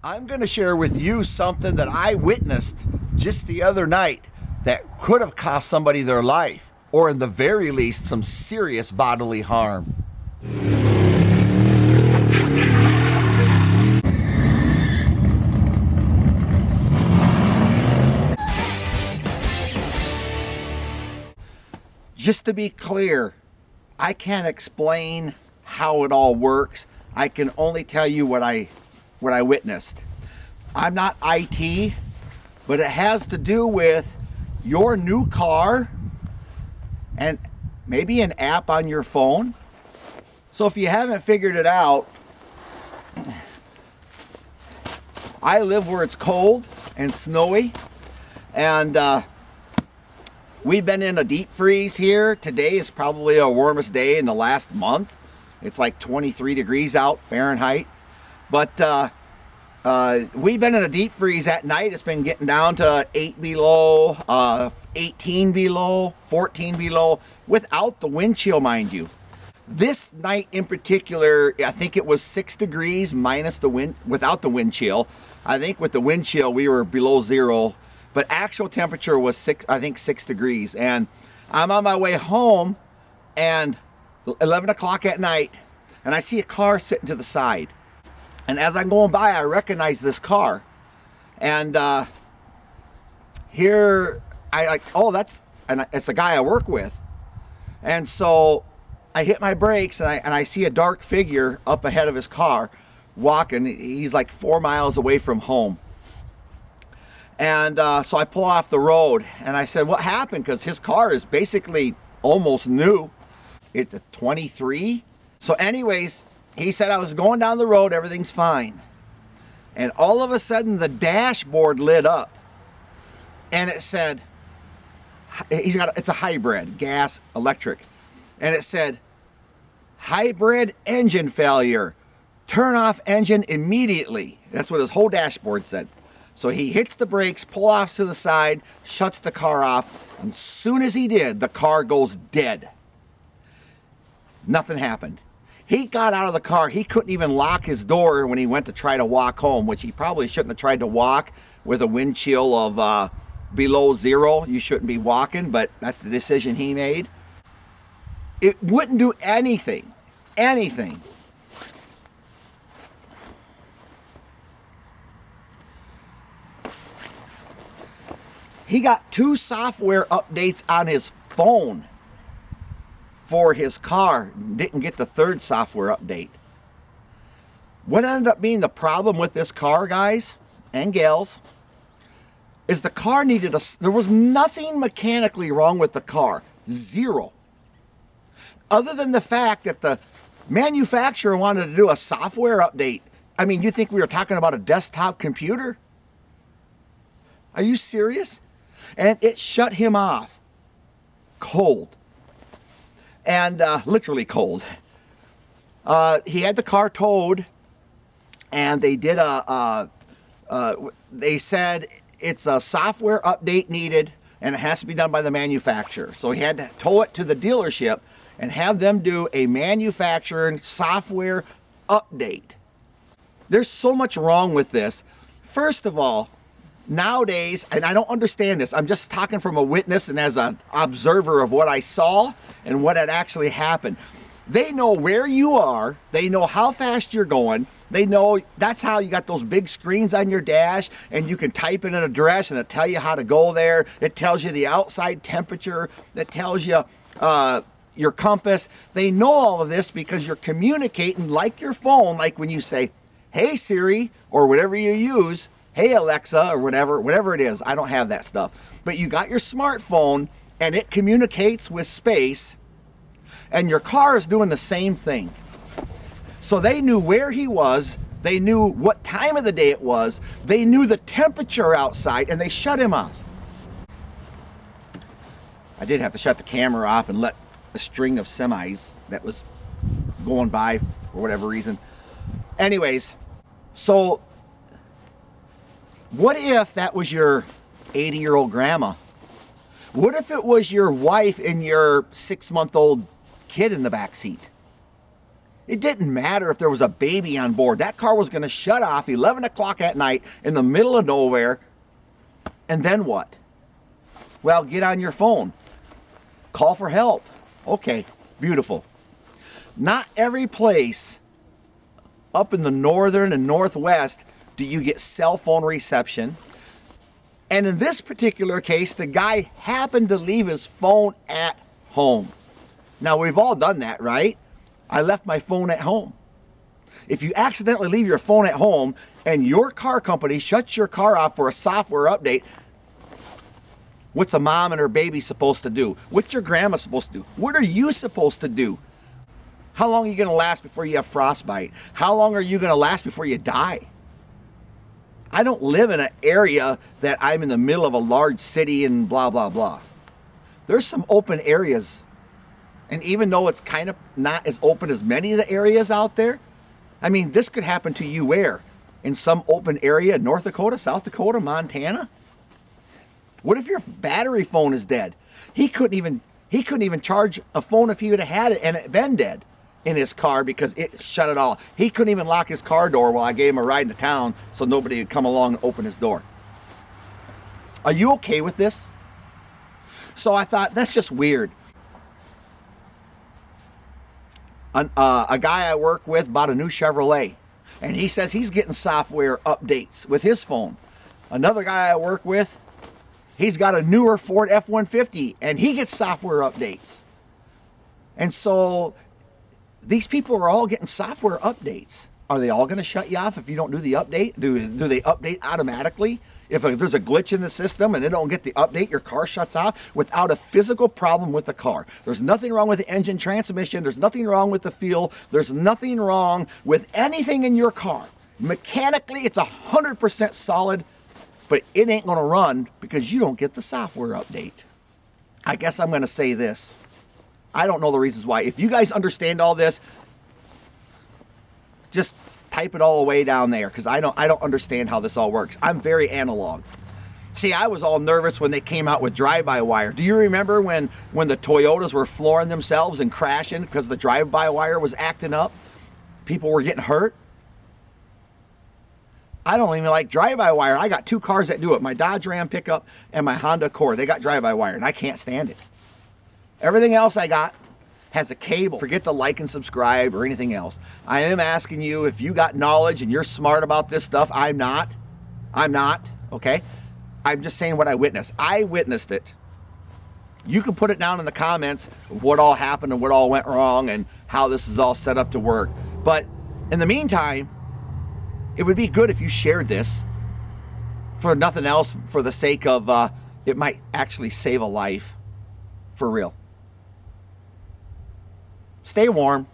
I'm going to share with you something that I witnessed just the other night that could have cost somebody their life, or in the very least, some serious bodily harm. Just to be clear, I can't explain how it all works. I can only tell you what I witnessed. I'm not IT, but it has to do with your new car and maybe an app on your phone. So if you haven't figured it out, I live where it's cold and snowy, and we've been in a deep freeze here. Today is probably our warmest day in the last month. It's like 23 degrees out Fahrenheit. But we've been in a deep freeze at night. It's been getting down to 8 below, 18 below, 14 below, without the wind chill, mind you. This night in particular, I think it was 6 degrees minus the wind, without the wind chill. I think with the wind chill, we were below zero. But actual temperature was 6 degrees. And I'm on my way home, and 11 o'clock at night, and I see a car sitting to the side. And as I'm going by, I recognize this car. And here, it's a guy I work with. And so I hit my brakes, and I see a dark figure up ahead of his car walking. He's like 4 miles away from home. And so I pull off the road, and I said, what happened? Because his car is basically almost new. It's a 23. So anyways, he said, I was going down the road, everything's fine. And all of a sudden, the dashboard lit up. And it said, it's a hybrid, gas, electric. And it said, hybrid engine failure. Turn off engine immediately. That's what his whole dashboard said. So he hits the brakes, pull off to the side, shuts the car off. And as soon as he did, the car goes dead. Nothing happened. He got out of the car. He couldn't even lock his door when he went to try to walk home, which he probably shouldn't have tried to walk with a wind chill of below zero. You shouldn't be walking, but that's the decision he made. It wouldn't do anything. He got 2 software updates on his phone for his car, didn't get the 3rd software update. What ended up being the problem with this car, guys and gals, is the car needed there was nothing mechanically wrong with the car. Zero. Other than the fact that the manufacturer wanted to do a software update. I mean, you think we were talking about a desktop computer? Are you serious? And it shut him off. Cold. And literally cold. He had the car towed, and they did they said it's a software update needed, and it has to be done by the manufacturer. So he had to tow it to the dealership and have them do a manufacturing software update. There's so much wrong with this. First of all, nowadays, and I don't understand this, I'm just talking from a witness and as an observer of what I saw and what had actually happened. They know where you are, they know how fast you're going, they know that's how you got those big screens on your dash, and you can type in an address and it'll tell you how to go there. It tells you the outside temperature, it tells you your compass. They know all of this because you're communicating like your phone, like when you say, hey Siri, or whatever you use, hey Alexa, or whatever it is. I don't have that stuff. But you got your smartphone, and it communicates with space, and your car is doing the same thing. So they knew where he was, they knew what time of the day it was, they knew the temperature outside, and they shut him off. I did have to shut the camera off and let a string of semis that was going by for whatever reason. Anyways, so what if that was your 80-year-old grandma? What if it was your wife and your 6-month-old kid in the back seat? It didn't matter if there was a baby on board. That car was going to shut off 11 o'clock at night in the middle of nowhere. And then what? Well, get on your phone. Call for help. Okay, beautiful. Not every place up in the northern and northwest do you get cell phone reception. And in this particular case, the guy happened to leave his phone at home. Now, we've all done that, right? I left my phone at home. If you accidentally leave your phone at home and your car company shuts your car off for a software update, what's a mom and her baby supposed to do? What's your grandma supposed to do? What are you supposed to do? How long are you going to last before you have frostbite? How long are you going to last before you die? I don't live in an area that I'm in the middle of a large city and blah, blah, blah. There's some open areas. And even though it's kind of not as open as many of the areas out there, I mean, this could happen to you where? In some open area in North Dakota, South Dakota, Montana? What if your battery phone is dead? He couldn't even charge a phone if he would have had it and it been dead in his car because it shut it all. He couldn't even lock his car door while I gave him a ride into town so nobody would come along and open his door. Are you okay with this? So I thought, that's just weird. A guy I work with bought a new Chevrolet, and he says he's getting software updates with his phone. Another guy I work with, he's got a newer Ford F-150, and he gets software updates. And so these people are all getting software updates. Are they all going to shut you off if you don't do the update? Do they update automatically? If there's a glitch in the system and they don't get the update, your car shuts off without a physical problem with the car. There's nothing wrong with the engine, transmission. There's nothing wrong with the fuel. There's nothing wrong with anything in your car. Mechanically, it's 100% solid, but it ain't going to run because you don't get the software update. I guess I'm going to say this. I don't know the reasons why. If you guys understand all this, just type it all away down there because I don't understand how this all works. I'm very analog. See, I was all nervous when they came out with drive-by-wire. Do you remember when the Toyotas were flooring themselves and crashing because the drive-by-wire was acting up? People were getting hurt. I don't even like drive-by-wire. I got two cars that do it. My Dodge Ram pickup and my Honda Accord. They got drive-by-wire and I can't stand it. Everything else I got has a cable. Forget to like and subscribe or anything else. I am asking you if you got knowledge and you're smart about this stuff. I'm not, okay? I'm just saying what I witnessed. I witnessed it. You can put it down in the comments of what all happened and what all went wrong and how this is all set up to work. But in the meantime, it would be good if you shared this for nothing else, for the sake of it might actually save a life. For real. Stay warm.